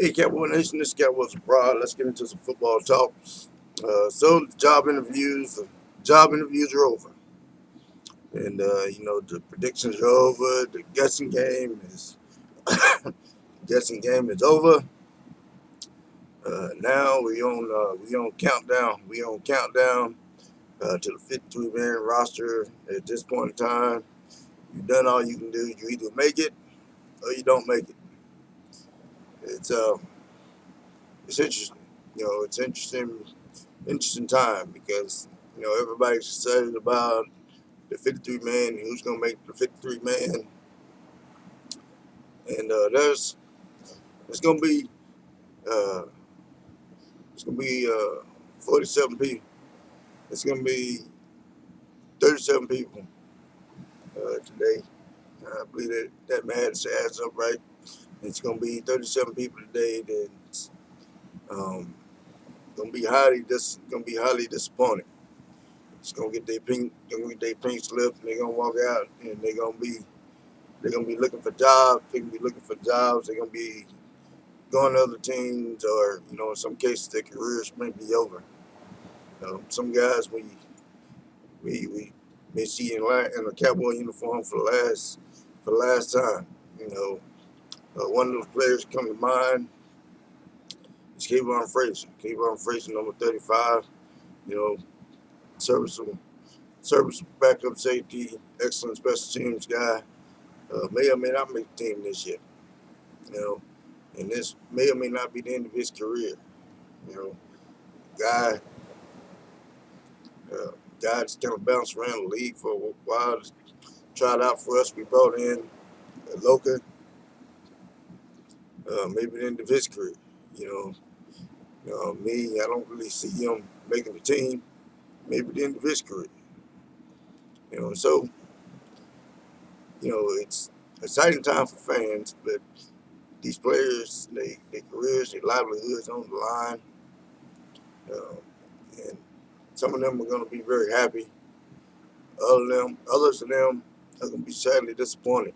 Hey, Cowboy Nation, this Cowboys abroad. Let's get into some football talk. So the job interviews are over, and the predictions are over. The guessing game is over. Now we on countdown. We on countdown to the 53-man roster. At this point in time, you've done all you can do. You either make it or you don't make it. It's uh it's interesting. It's interesting time because everybody's excited about the 53 man, who's going to make the 53 man, and it's going to be uh, 47 people. It's going to be 37 people today. I believe that math adds up right. It's going to be 37 people today. That's going to be highly disappointed. It's going to get their pink slip, and they're going to walk out, and they're gonna be looking for jobs. They're gonna be looking for jobs. They're gonna be going to other teams, or in some cases, their careers may be over. Some guys we may see in a Cowboy uniform for the last time. One of those players come to mind is Kayvon Frazier. Kayvon Frazier, number 35. You know, serviceable, serviceable backup safety, excellent special teams guy. May or may not make the team this year. You know, and this may or may not be the end of his career. You know, guy, uh, guy just kind of bounced around the league for a while. Just tried out for us. We brought in Loka. Maybe the end of his career. You me, I don't really see him making the team. Maybe the end of his career. So it's an exciting time for fans, but these players, their careers, their livelihoods on the line, uh, and some of them are going to be very happy. Others of them are going to be sadly disappointed.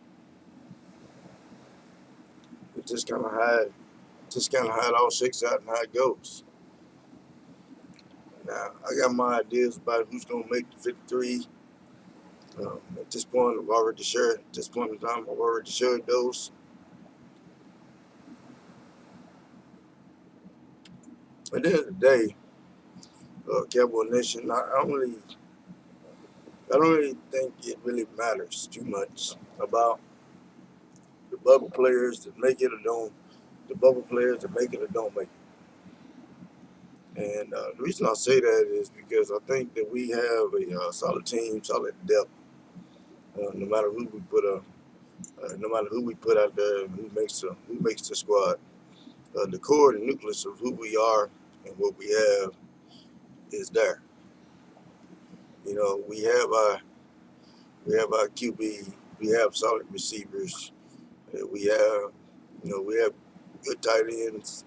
It's just kind of how it all shakes out and how it goes. Now, I got my ideas about who's going to make the 53. At this point, I've already shared. At this point in time, I've already shared those. At the end of the day, Cowboy Nation, I don't really think it really matters too much about the bubble players that make it or don't. The bubble players that make it or don't make it. And the reason I say that is because I think that we have a solid team, solid depth. No matter who we put out there, who makes the squad. The core and nucleus of who we are and what we have is there. We have our QB, we have solid receivers, we have good tight ends,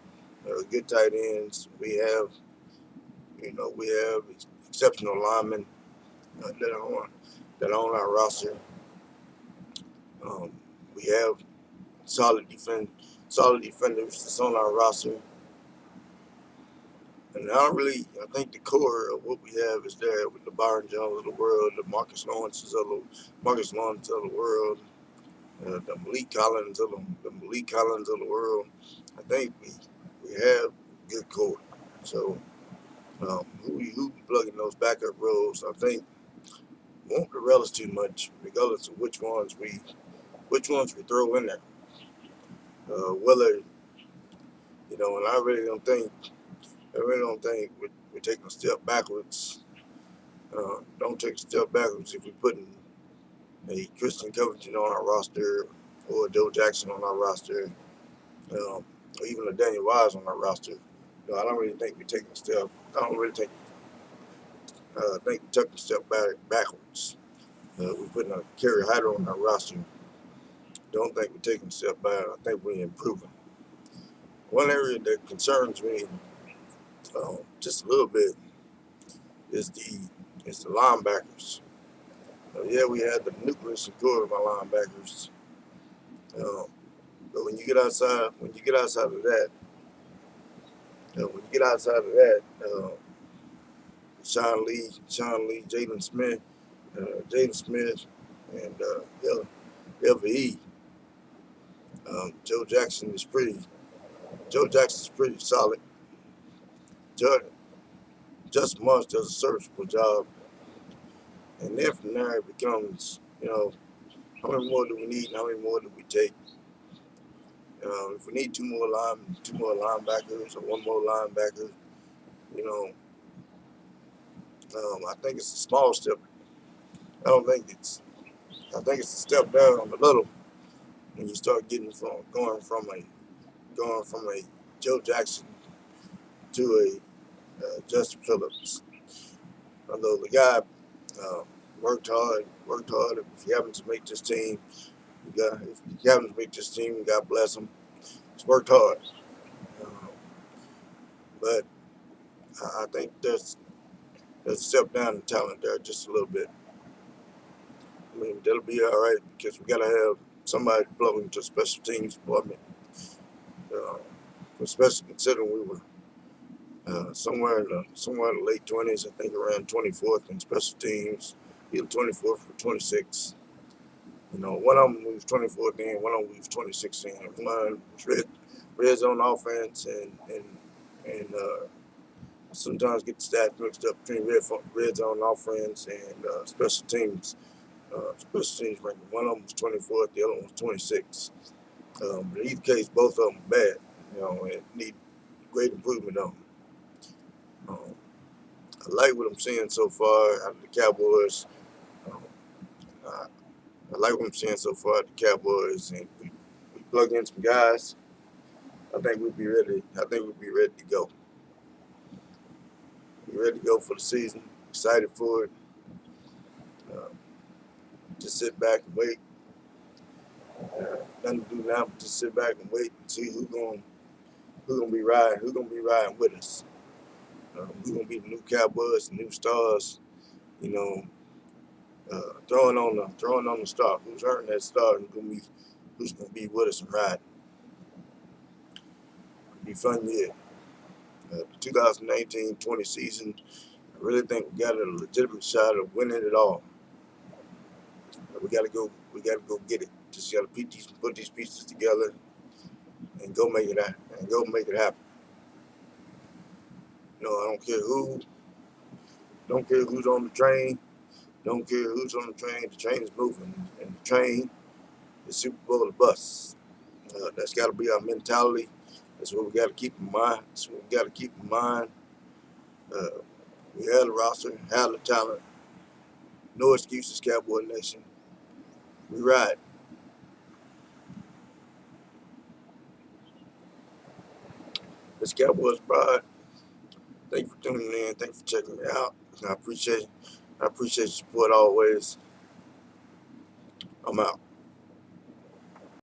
We have we have exceptional linemen that are on our roster. Um, we have solid defenders that's on our roster. And I think the core of what we have is there with the Byron Jones of the world, the Marcus Lawrence of the world, the Malik Collins of the world. I think we have good core. So who we plug in those backup roles, I think won't derail us too much, regardless of which ones we throw in there. Whether and I really don't think we're taking a step backwards. Don't take a step backwards if we're putting a Christian Covington on our roster or a Joe Jackson on our roster, or even a Daniel Wise on our roster. I don't really think we're taking a step. I don't really think we're taking a step backwards. We're putting a Kerry Hyder on our roster. Don't think we're taking a step back. I think we're improving. One area that concerns me just a little bit is the linebackers. Yeah, we had the nucleus and core of our linebackers, but when you get outside of that, When you get outside of that, Sean Lee, Jaden Smith, and LVE. Joe Jackson is pretty. Joe Jackson's pretty solid. Justin Marsh does a serviceable job, and then from there it becomes, how many more do we need, and how many more do we take? If we need two more linebackers, or one more linebacker, you know, I think it's a small step. I don't think it's. I think it's a step down on the little when you start going from a Joe Jackson to a Justin Phillips. Although the guy uh, worked hard. If he happens to make this team, if he happens to make this team, God bless him. He's worked hard, uh, but I think there's a step down in talent there just a little bit. I mean, that'll be all right because we got to have somebody plug into special teams department. Uh, Especially considering we were somewhere in the late 20s, I think around 24th in special teams, either 24th or 26th. One of them was 24th in, one of them was 26th in. One was red zone offense and sometimes get the stats mixed up between red zone offense and special teams. Special teams ranking. One of them was 24th, the other one was 26th. But in either case, both of them bad. And need great improvement on. Um, I like what I'm seeing so far out of the Cowboys. Um, I, I like what I'm seeing so far out of the Cowboys, and we plug in some guys. I think we'd be ready. I think we'd be ready to go. Be ready to go for the season. Excited for it. Uh, just sit back and wait. Nothing to do now but just sit back and wait and see who gonna be riding with us. Who's gonna be the new Cowboys, the new stars. You know, throwing on the star. Who's earning that star and who's gonna be with us and ride. It'll be a fun year. The 2019-20 season, I really think we got a legitimate shot of winning it all. We gotta go get it. Just gotta put these pieces together and go make it happen. Don't care who's on the train, don't care who's on the train. The train is moving, and the train is Super Bowl or bust. That's got to be our mentality. That's what we got to keep in mind. Uh, we have the roster, have the talent. No excuses, Cowboy Nation. We ride. This Cowboys Pride. Thank you for tuning in. Thank you for checking me out. I appreciate your support always. I'm out.